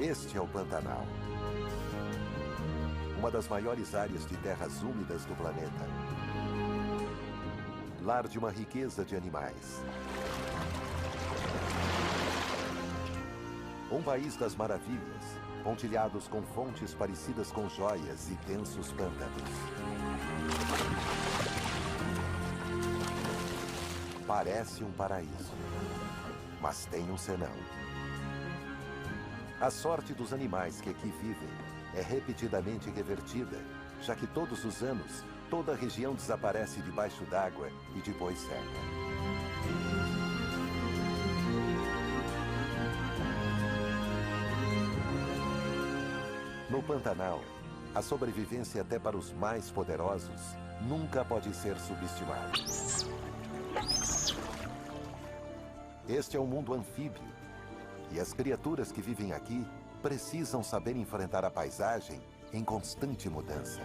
Este é o Pantanal. Uma das maiores áreas de terras úmidas do planeta. Lar de uma riqueza de animais. Um país das maravilhas, pontilhados com fontes parecidas com joias e densos pântanos. Parece um paraíso, mas tem um senão. A sorte dos animais que aqui vivem é repetidamente revertida, já que todos os anos, toda a região desaparece debaixo d'água e depois seca. No Pantanal, a sobrevivência até para os mais poderosos nunca pode ser subestimada. Este é um mundo anfíbio, e as criaturas que vivem aqui precisam saber enfrentar a paisagem em constante mudança.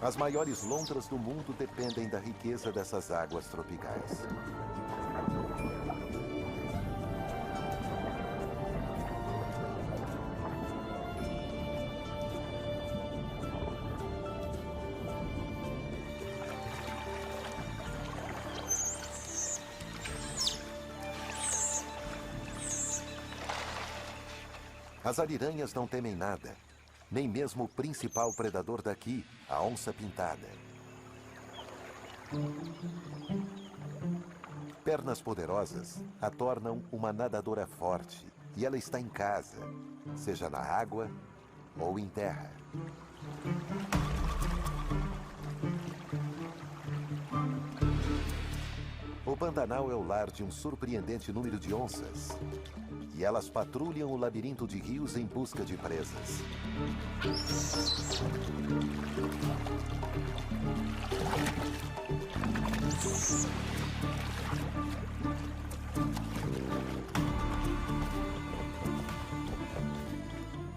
As maiores lontras do mundo dependem da riqueza dessas águas tropicais. As ariranhas não temem nada, nem mesmo o principal predador daqui, a onça-pintada. Pernas poderosas a tornam uma nadadora forte, e ela está em casa, seja na água ou em terra. O Pantanal é o lar de um surpreendente número de onças. E elas patrulham o labirinto de rios em busca de presas.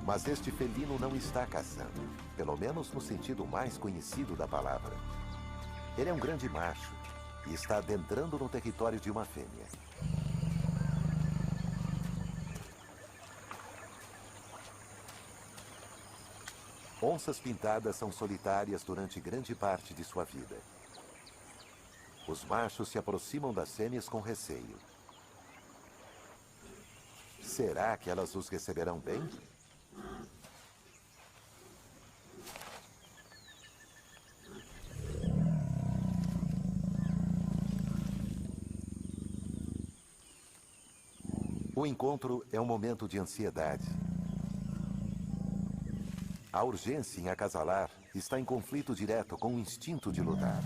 Mas este felino não está caçando, pelo menos no sentido mais conhecido da palavra. Ele é um grande macho e está adentrando no território de uma fêmea. Onças pintadas são solitárias durante grande parte de sua vida. Os machos se aproximam das fêmeas com receio. Será que elas os receberão bem? O encontro é um momento de ansiedade. A urgência em acasalar está em conflito direto com o instinto de lutar.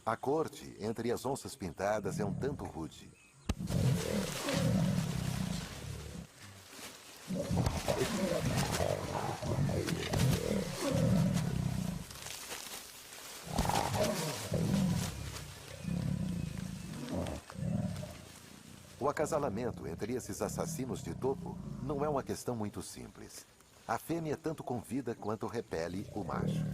A corte entre as onças pintadas é um tanto rude. O acasalamento entre esses assassinos de topo não é uma questão muito simples. A fêmea tanto convida quanto repele o macho.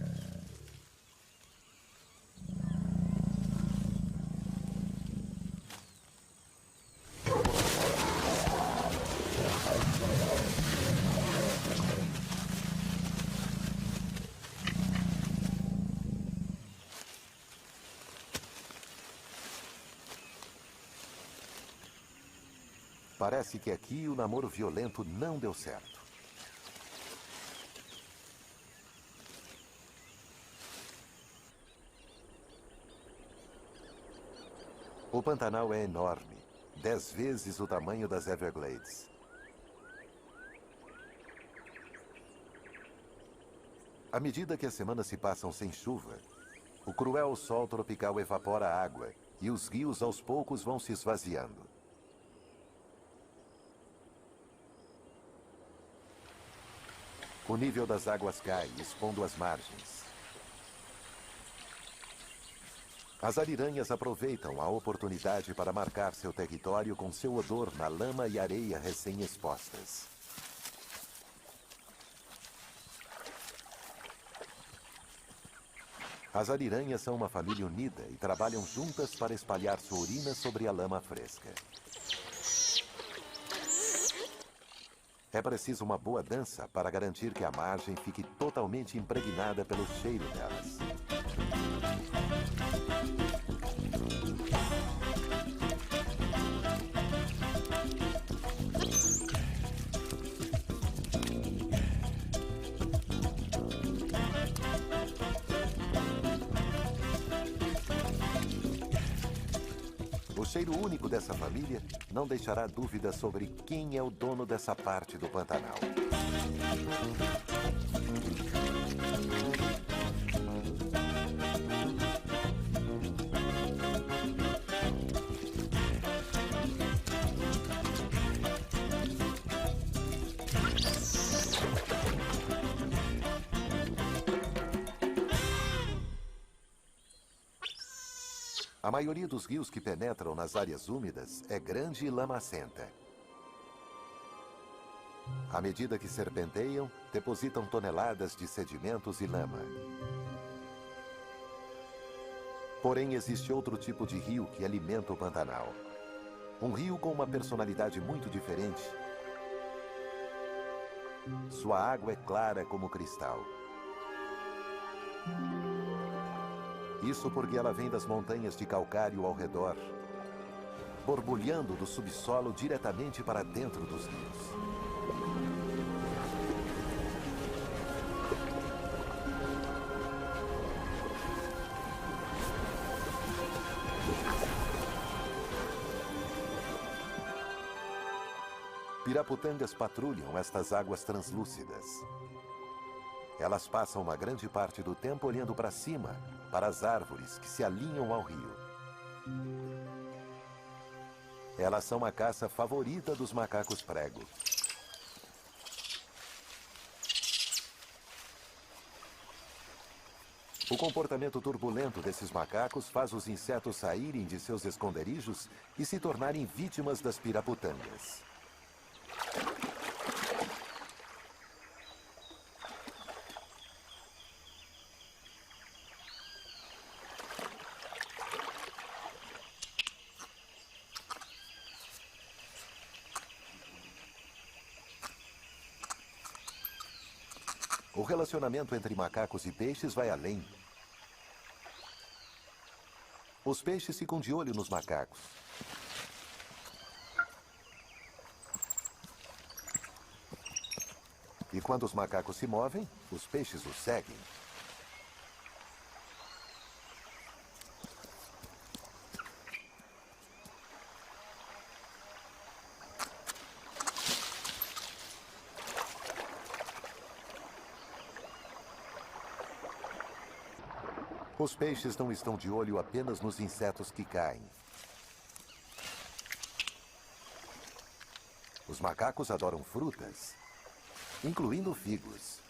Parece que aqui o namoro violento não deu certo. O Pantanal é enorme, 10 vezes o tamanho das Everglades. À medida que as semanas se passam sem chuva, o cruel sol tropical evapora a água e os rios aos poucos vão se esvaziando. O nível das águas cai, expondo as margens. As ariranhas aproveitam a oportunidade para marcar seu território com seu odor na lama e areia recém-expostas. As ariranhas são uma família unida e trabalham juntas para espalhar sua urina sobre a lama fresca. É preciso uma boa dança para garantir que a margem fique totalmente impregnada pelo cheiro delas. O cheiro único dessa família não deixará dúvida sobre quem é o dono dessa parte do Pantanal. A maioria dos rios que penetram nas áreas úmidas é grande e lamacenta. À medida que serpenteiam, depositam toneladas de sedimentos e lama. Porém, existe outro tipo de rio que alimenta o Pantanal. Um rio com uma personalidade muito diferente. Sua água é clara como cristal. Isso porque ela vem das montanhas de calcário ao redor, borbulhando do subsolo diretamente para dentro dos rios. Piraputangas patrulham estas águas translúcidas. Elas passam uma grande parte do tempo olhando para cima, para as árvores que se alinham ao rio. Elas são a caça favorita dos macacos prego. O comportamento turbulento desses macacos faz os insetos saírem de seus esconderijos e se tornarem vítimas das piraputangas. O relacionamento entre macacos e peixes vai além. Os peixes ficam de olho nos macacos. E quando os macacos se movem, os peixes os seguem. Os peixes não estão de olho apenas nos insetos que caem. Os macacos adoram frutas, incluindo figos.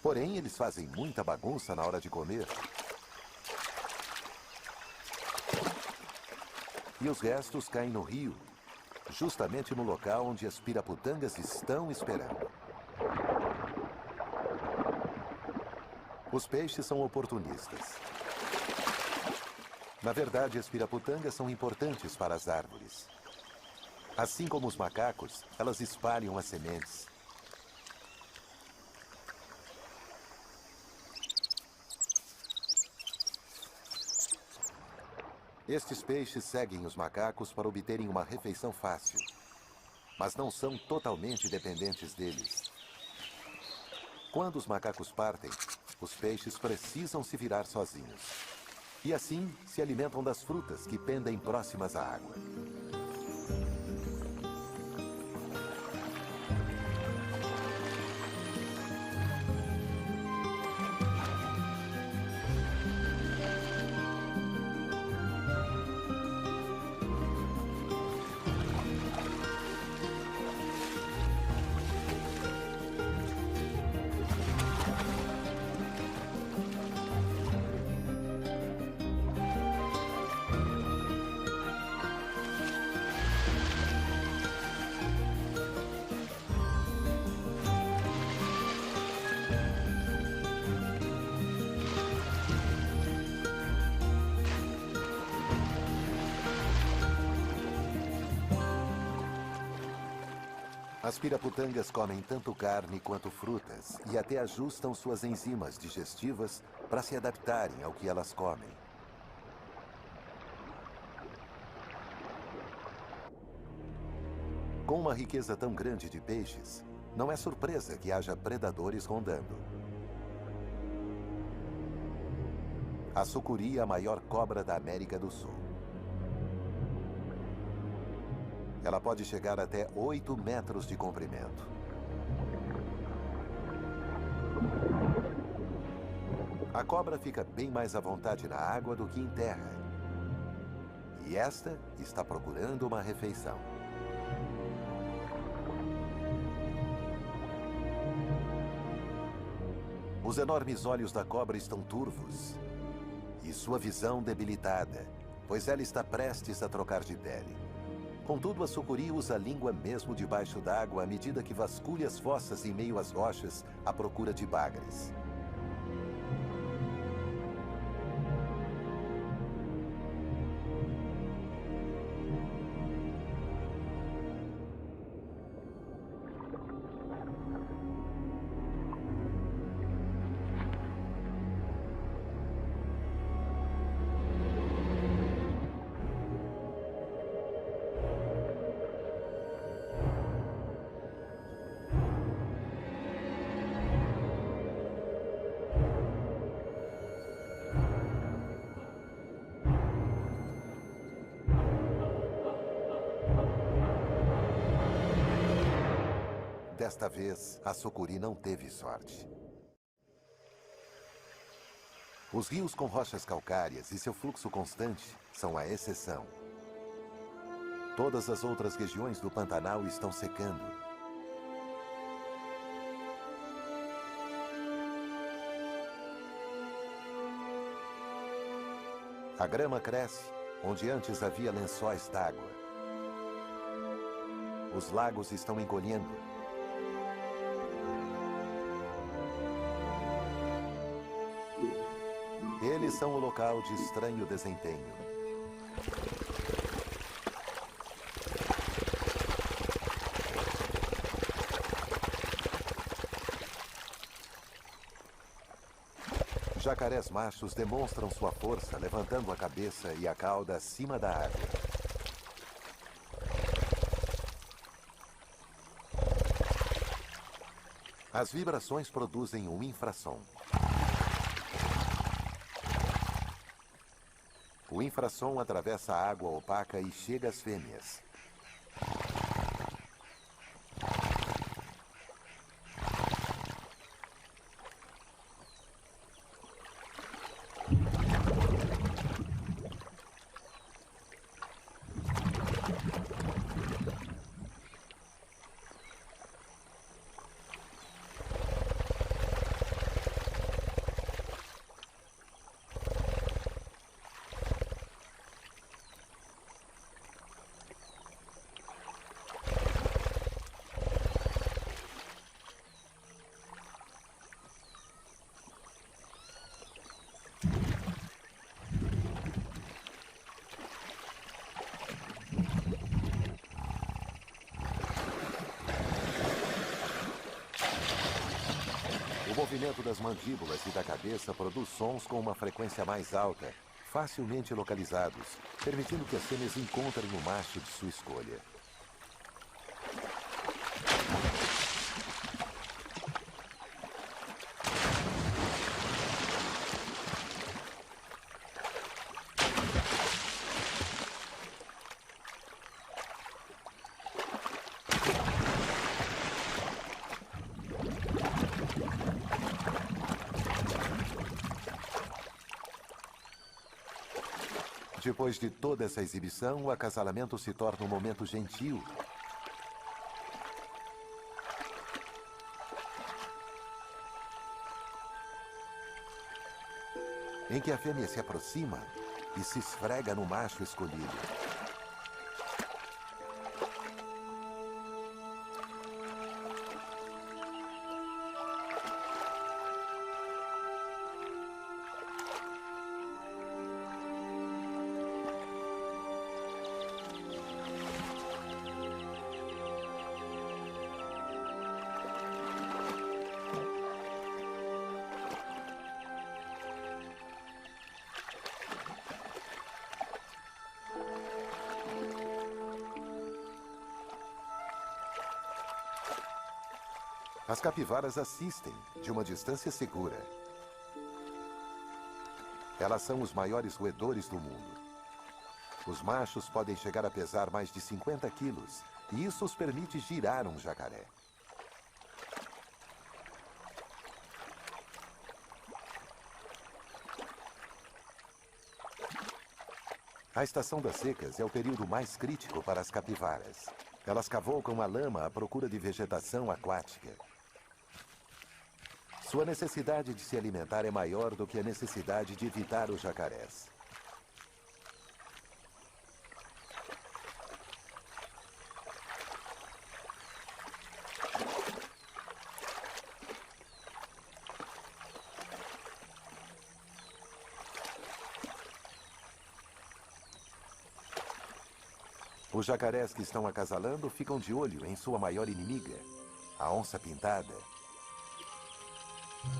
Porém, eles fazem muita bagunça na hora de comer. E os restos caem no rio, justamente no local onde as piraputangas estão esperando. Os peixes são oportunistas. Na verdade, as piraputangas são importantes para as árvores. Assim como os macacos, elas espalham as sementes. Estes peixes seguem os macacos para obterem uma refeição fácil, mas não são totalmente dependentes deles. Quando os macacos partem, os peixes precisam se virar sozinhos. E assim se alimentam das frutas que pendem próximas à água. As piraputangas comem tanto carne quanto frutas e até ajustam suas enzimas digestivas para se adaptarem ao que elas comem. Com uma riqueza tão grande de peixes, não é surpresa que haja predadores rondando. A sucuri é a maior cobra da América do Sul. Ela pode chegar até 8 metros de comprimento. A cobra fica bem mais à vontade na água do que em terra. E esta está procurando uma refeição. Os enormes olhos da cobra estão turvos e sua visão debilitada, pois ela está prestes a trocar de pele. Contudo, a sucuri usa a língua mesmo debaixo d'água à medida que vasculha as fossas em meio às rochas à procura de bagres. Desta vez, a sucuri não teve sorte. Os rios com rochas calcárias e seu fluxo constante são a exceção. Todas as outras regiões do Pantanal estão secando. A grama cresce onde antes havia lençóis d'água. Os lagos estão encolhendo. Eles são o local de estranho desempenho. Jacarés machos demonstram sua força levantando a cabeça e a cauda acima da água. As vibrações produzem um infrassom. O infrassom atravessa a água opaca e chega às fêmeas. O movimento das mandíbulas e da cabeça produz sons com uma frequência mais alta, facilmente localizados, permitindo que as fêmeas encontrem o macho de sua escolha. Depois de toda essa exibição, o acasalamento se torna um momento gentil. Em que a fêmea se aproxima e se esfrega no macho escolhido. As capivaras assistem, de uma distância segura. Elas são os maiores roedores do mundo. Os machos podem chegar a pesar mais de 50 quilos, e isso os permite girar um jacaré. A estação das secas é o período mais crítico para as capivaras. Elas cavalcam a lama à procura de vegetação aquática. Sua necessidade de se alimentar é maior do que a necessidade de evitar os jacarés. Os jacarés que estão acasalando ficam de olho em sua maior inimiga, a onça-pintada.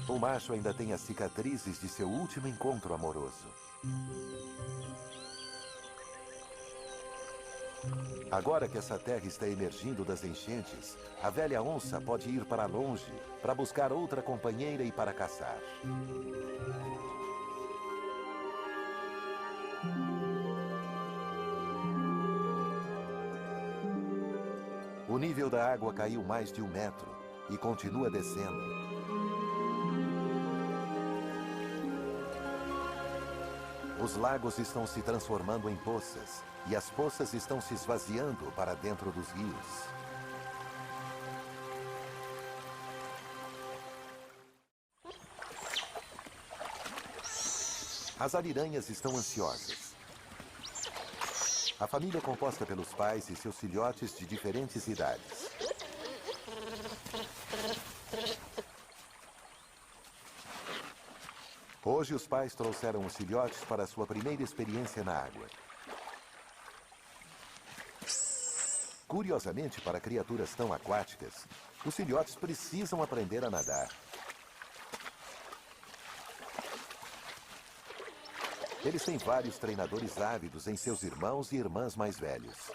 O macho ainda tem as cicatrizes de seu último encontro amoroso. Agora que essa terra está emergindo das enchentes, a velha onça pode ir para longe para buscar outra companheira e para caçar. O nível da água caiu mais de 1 metro e continua descendo. Os lagos estão se transformando em poças e as poças estão se esvaziando para dentro dos rios. As ariranhas estão ansiosas. A família é composta pelos pais e seus filhotes de diferentes idades. Hoje, os pais trouxeram os filhotes para sua primeira experiência na água. Curiosamente, para criaturas tão aquáticas, os filhotes precisam aprender a nadar. Eles têm vários treinadores ávidos em seus irmãos e irmãs mais velhos.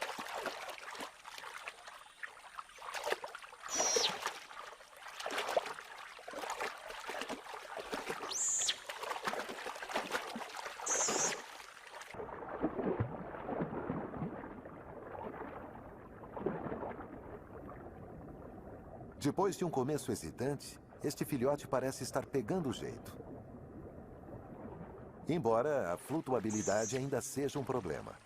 Depois de um começo hesitante, este filhote parece estar pegando o jeito. Embora a flutuabilidade ainda seja um problema.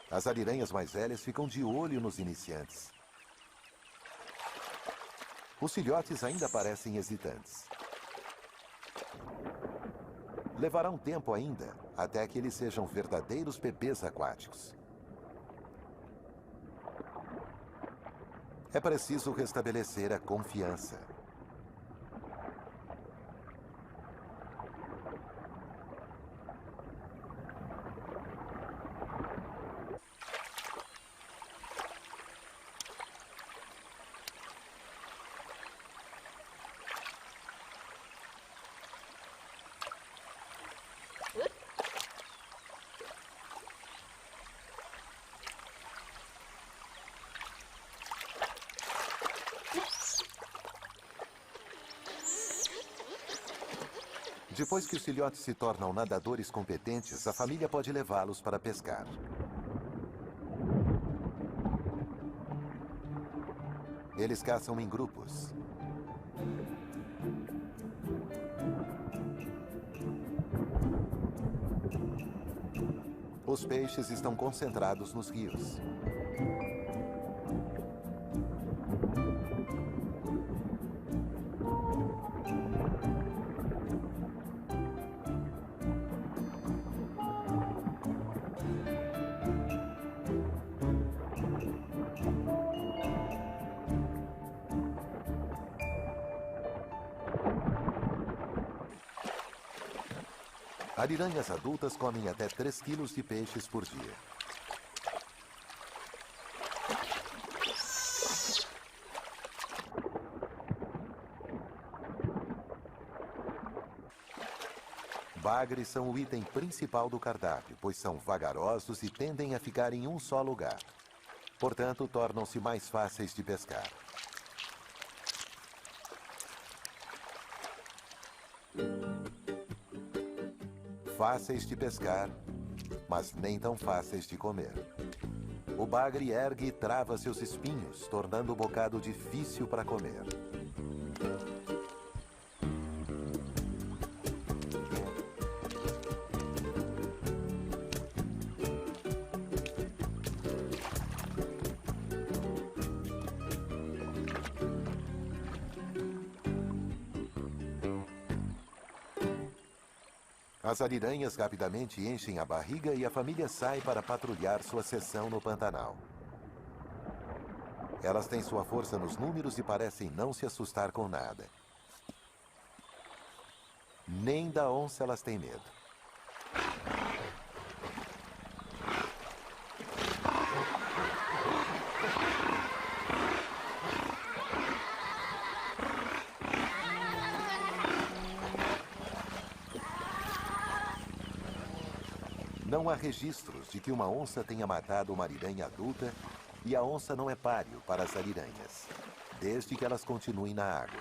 As ariranhas mais velhas ficam de olho nos iniciantes. Os filhotes ainda parecem hesitantes. Levará um tempo ainda, até que eles sejam verdadeiros bebês aquáticos. É preciso restabelecer a confiança. Depois que os filhotes se tornam nadadores competentes, a família pode levá-los para pescar. Eles caçam em grupos. Os peixes estão concentrados nos rios. Ariranhas adultas comem até 3 quilos de peixes por dia. Bagres são o item principal do cardápio, pois são vagarosos e tendem a ficar em um só lugar. Portanto, tornam-se mais fáceis de pescar. Fáceis de pescar, mas nem tão fáceis de comer. O bagre ergue e trava seus espinhos, tornando o bocado difícil para comer. As ariranhas rapidamente enchem a barriga e a família sai para patrulhar sua seção no Pantanal. Elas têm sua força nos números e parecem não se assustar com nada. Nem da onça elas têm medo. Não há registros de que uma onça tenha matado uma ariranha adulta e a onça não é páreo para as ariranhas, desde que elas continuem na água.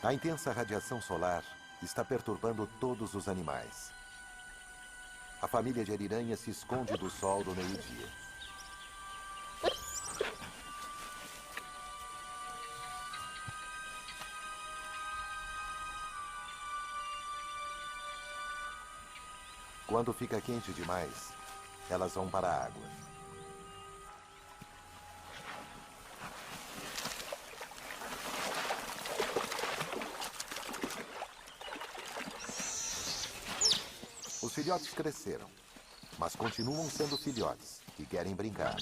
A intensa radiação solar está perturbando todos os animais. A família de ariranhas se esconde do sol do meio-dia. Quando fica quente demais, elas vão para a água. Os filhotes cresceram, mas continuam sendo filhotes e querem brincar.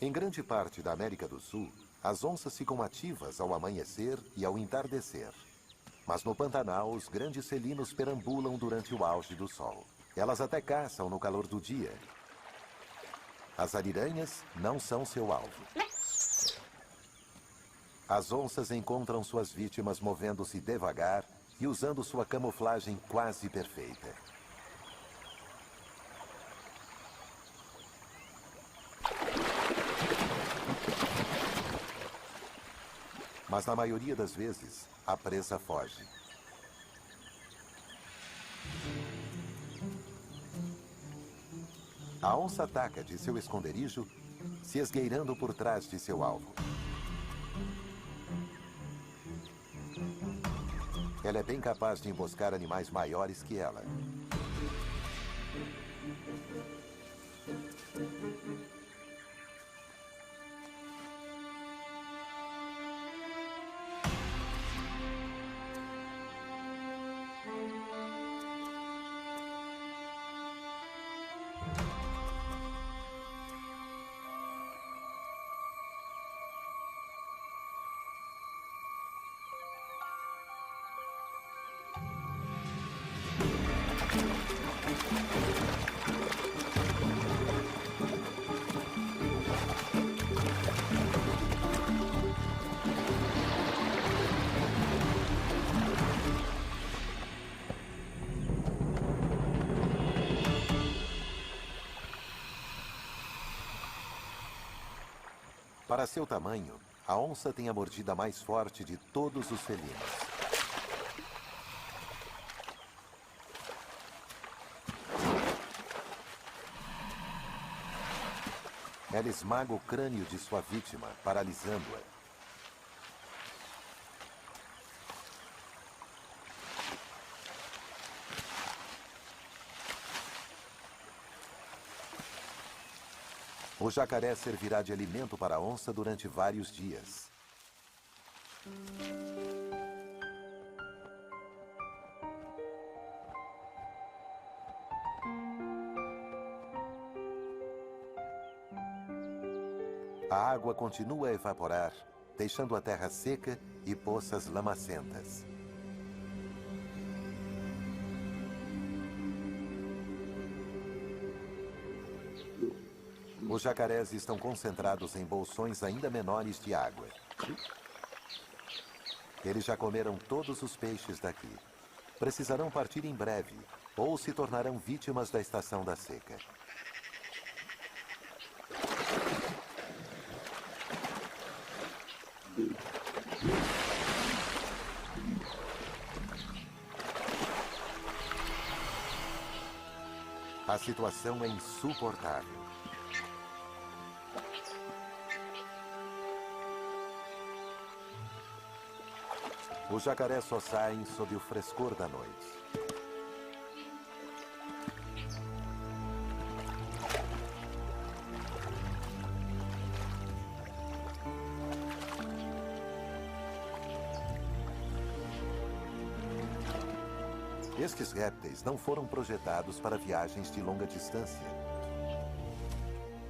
Em grande parte da América do Sul, as onças ficam ativas ao amanhecer e ao entardecer. Mas no Pantanal, os grandes felinos perambulam durante o auge do sol. Elas até caçam no calor do dia. As ariranhas não são seu alvo. As onças encontram suas vítimas movendo-se devagar e usando sua camuflagem quase perfeita. Mas na maioria das vezes, a presa foge. A onça ataca de seu esconderijo, se esgueirando por trás de seu alvo. Ela é bem capaz de emboscar animais maiores que ela. Para seu tamanho, a onça tem a mordida mais forte de todos os felinos. Ela esmaga o crânio de sua vítima, paralisando-a. O jacaré servirá de alimento para a onça durante vários dias. A água continua a evaporar, deixando a terra seca e poças lamacentas. Os jacarés estão concentrados em bolsões ainda menores de água. Eles já comeram todos os peixes daqui. Precisarão partir em breve, ou se tornarão vítimas da estação da seca. A situação é insuportável. Os jacarés só saem sob o frescor da noite. Estes répteis não foram projetados para viagens de longa distância.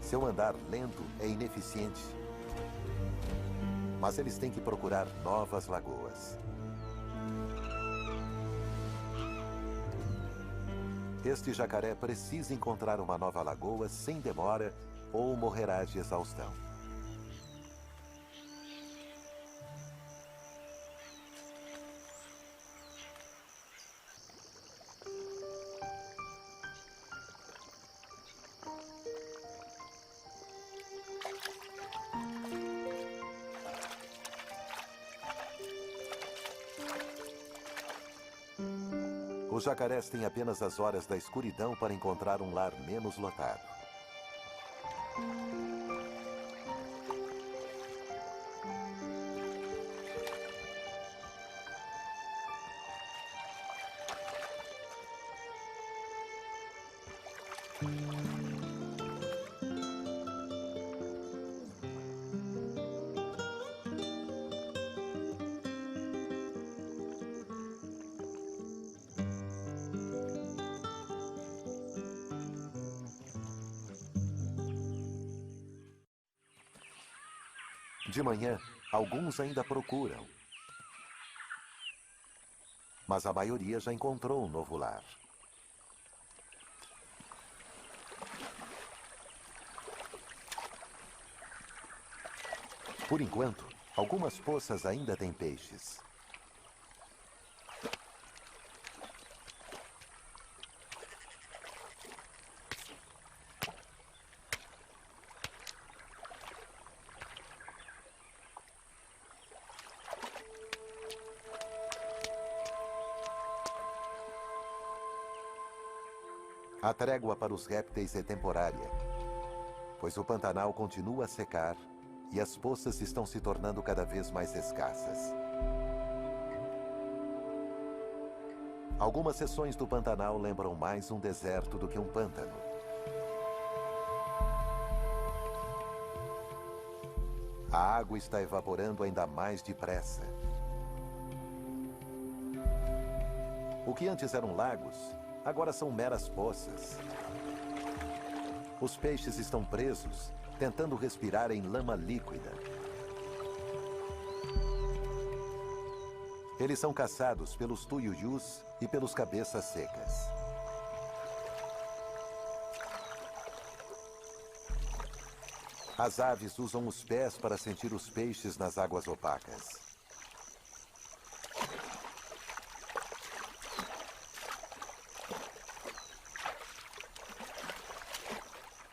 Seu andar lento é ineficiente. Mas eles têm que procurar novas lagoas. Este jacaré precisa encontrar uma nova lagoa sem demora ou morrerá de exaustão. Os jacarés têm apenas as horas da escuridão para encontrar um lar menos lotado. De manhã, alguns ainda procuram. Mas a maioria já encontrou um novo lar. Por enquanto, algumas poças ainda têm peixes. A trégua para os répteis é temporária, pois o Pantanal continua a secar e as poças estão se tornando cada vez mais escassas. Algumas seções do Pantanal lembram mais um deserto do que um pântano. A água está evaporando ainda mais depressa. O que antes eram lagos, agora são meras poças. Os peixes estão presos, tentando respirar em lama líquida. Eles são caçados pelos tuiuius e pelos cabeças secas. As aves usam os pés para sentir os peixes nas águas opacas.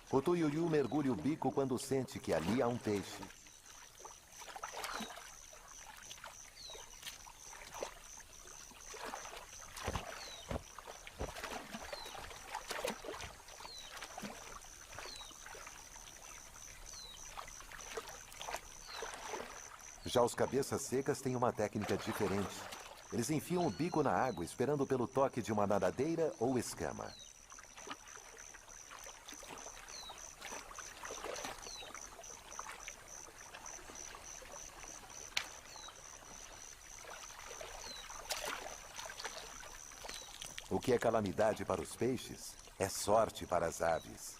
O tuiuiu mergulha o bico quando sente que ali há um peixe. Já os cabeças secas têm uma técnica diferente. Eles enfiam o bico na água esperando pelo toque de uma nadadeira ou escama. O que é calamidade para os peixes é sorte para as aves.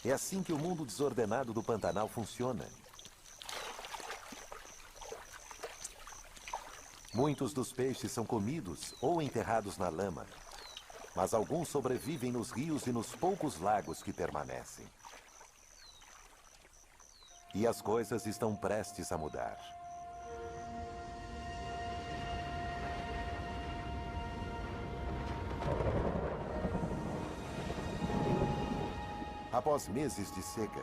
É assim que o mundo desordenado do Pantanal funciona. Muitos dos peixes são comidos ou enterrados na lama, mas alguns sobrevivem nos rios e nos poucos lagos que permanecem. E as coisas estão prestes a mudar. Após meses de seca,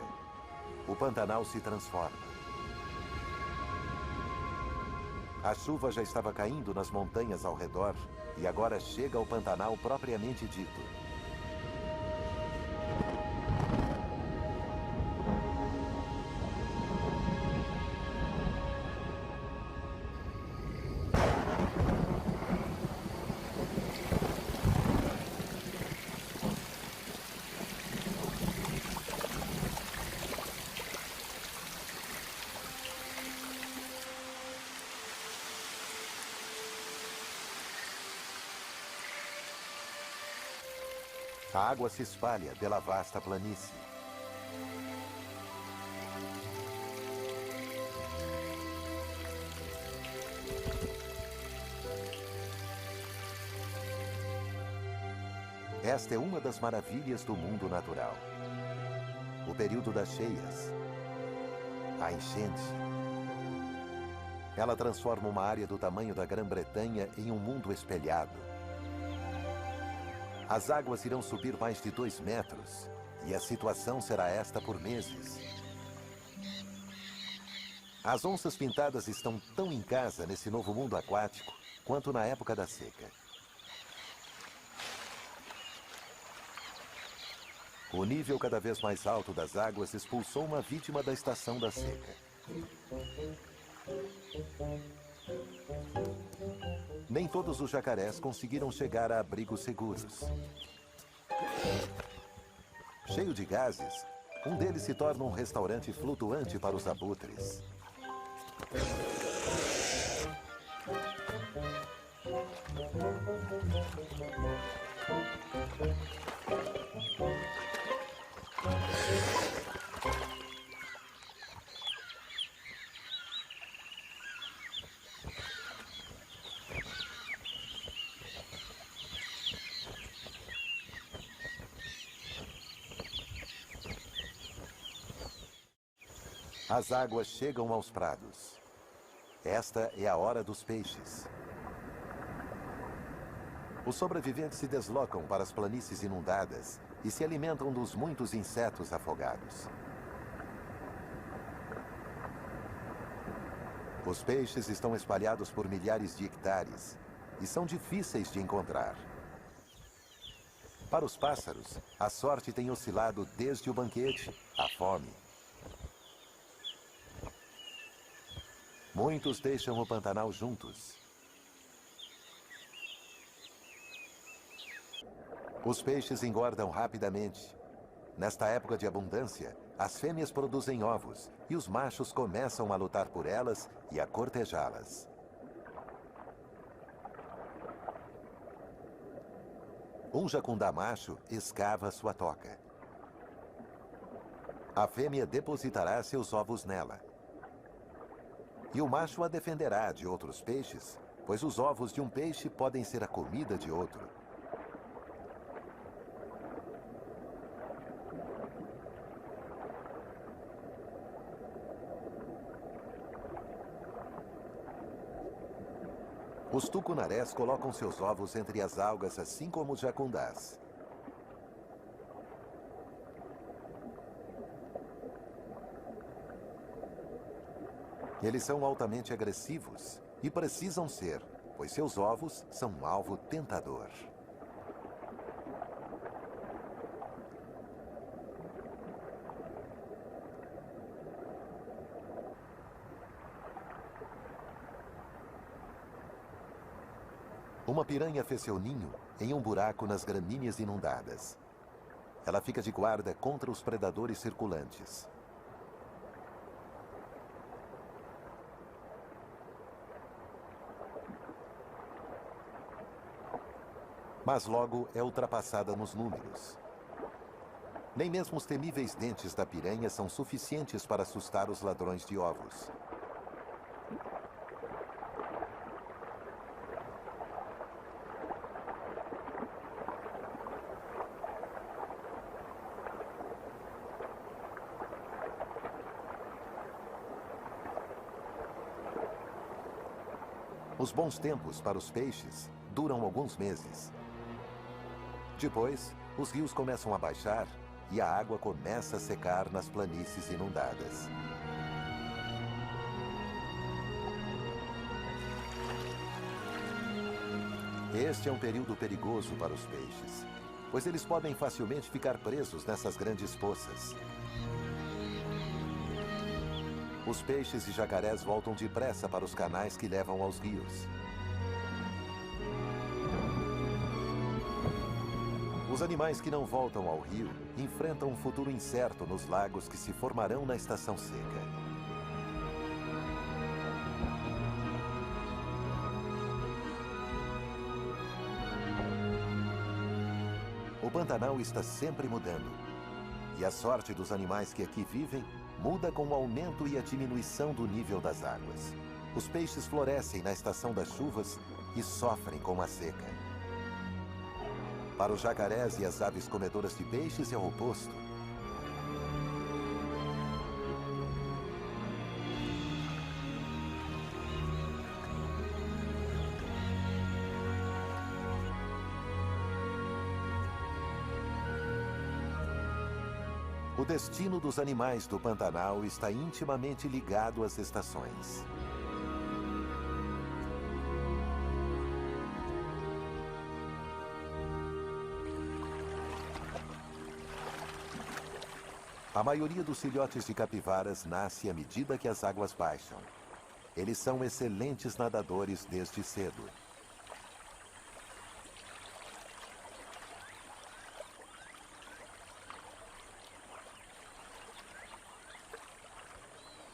o Pantanal se transforma. A chuva já estava caindo nas montanhas ao redor e agora chega ao Pantanal propriamente dito. A água se espalha pela vasta planície. Esta é uma das maravilhas do mundo natural. O período das cheias. A enchente. Ela transforma uma área do tamanho da Grã-Bretanha em um mundo espelhado. As águas irão subir mais de 2 metros, e a situação será esta por meses. As onças pintadas estão tão em casa nesse novo mundo aquático quanto na época da seca. O nível cada vez mais alto das águas expulsou uma vítima da estação da seca. Nem todos os jacarés conseguiram chegar a abrigos seguros. Cheio de gases, um deles se torna um restaurante flutuante para os abutres. As águas chegam aos prados. Esta é a hora dos peixes. Os sobreviventes se deslocam para as planícies inundadas e se alimentam dos muitos insetos afogados. Os peixes estão espalhados por milhares de hectares e são difíceis de encontrar. Para os pássaros, a sorte tem oscilado desde o banquete à fome. Muitos deixam o Pantanal juntos. Os peixes engordam rapidamente. Nesta época de abundância, as fêmeas produzem ovos e os machos começam a lutar por elas e a cortejá-las. Um jacundá macho escava sua toca. A fêmea depositará seus ovos nela. E o macho a defenderá de outros peixes, pois os ovos de um peixe podem ser a comida de outro. Os tucunarés colocam seus ovos entre as algas, assim como os jacundás. Eles são altamente agressivos e precisam ser, pois seus ovos são um alvo tentador. Uma piranha fez seu ninho em um buraco nas gramíneas inundadas. Ela fica de guarda contra os predadores circulantes. Mas logo é ultrapassada nos números. Nem mesmo os temíveis dentes da piranha são suficientes para assustar os ladrões de ovos. Os bons tempos para os peixes duram alguns meses. Depois, os rios começam a baixar e a água começa a secar nas planícies inundadas. Este é um período perigoso para os peixes, pois eles podem facilmente ficar presos nessas grandes poças. Os peixes e jacarés voltam depressa para os canais que levam aos rios. Os animais que não voltam ao rio enfrentam um futuro incerto nos lagos que se formarão na estação seca. O Pantanal está sempre mudando. E a sorte dos animais que aqui vivem muda com o aumento e a diminuição do nível das águas. Os peixes florescem na estação das chuvas e sofrem com a seca. Para os jacarés e as aves comedoras de peixes é o oposto. O destino dos animais do Pantanal está intimamente ligado às estações. A maioria dos filhotes de capivaras nasce à medida que as águas baixam. Eles são excelentes nadadores desde cedo.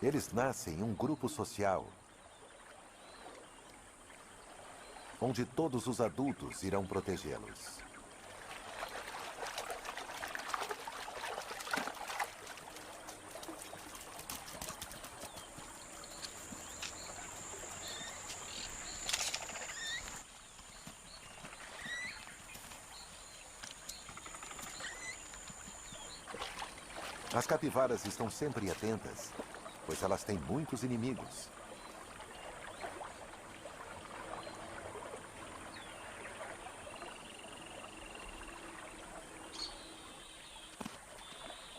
Eles nascem em um grupo social, onde todos os adultos irão protegê-los. As capivaras estão sempre atentas, pois elas têm muitos inimigos.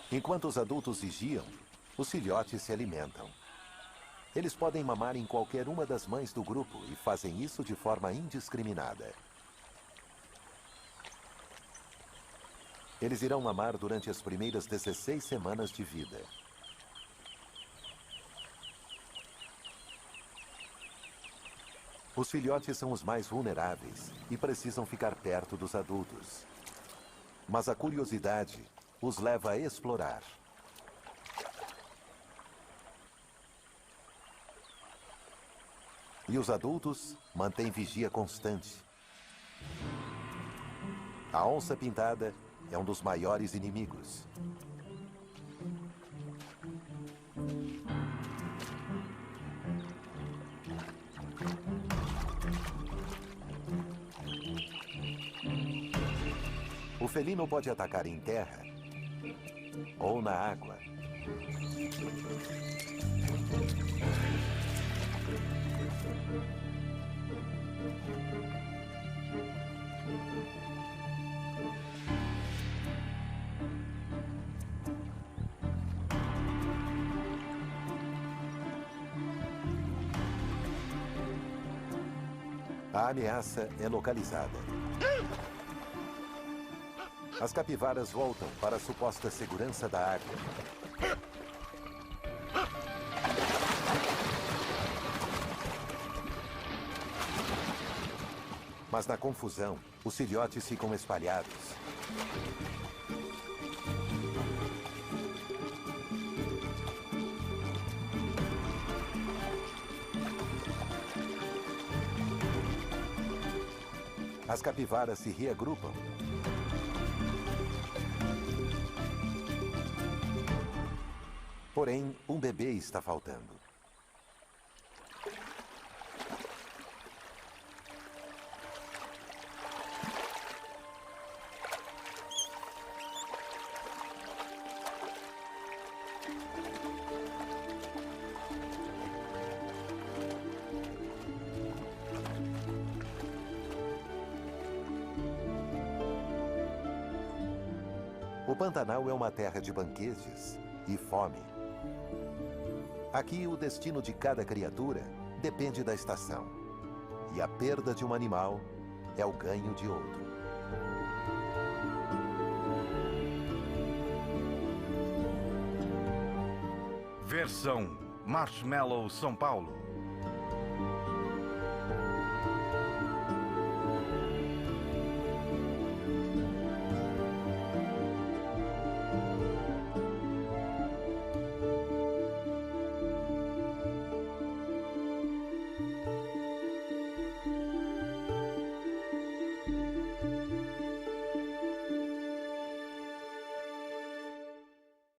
Enquanto os adultos vigiam, os filhotes se alimentam. Eles podem mamar em qualquer uma das mães do grupo e fazem isso de forma indiscriminada. Eles irão mamar durante as primeiras 16 semanas de vida. Os filhotes são os mais vulneráveis e precisam ficar perto dos adultos. Mas a curiosidade os leva a explorar. E os adultos mantêm vigia constante. A onça-pintada é um dos maiores inimigos. O felino pode atacar em terra ou na água. A ameaça é localizada. As capivaras voltam para a suposta segurança da água. Mas na confusão, os filhotes ficam espalhados. As capivaras se reagrupam. Porém, um bebê está faltando. O Pantanal é uma terra de banquetes e fome. Aqui, o destino de cada criatura depende da estação. E a perda de um animal é o ganho de outro. Versão Marshmallow São Paulo.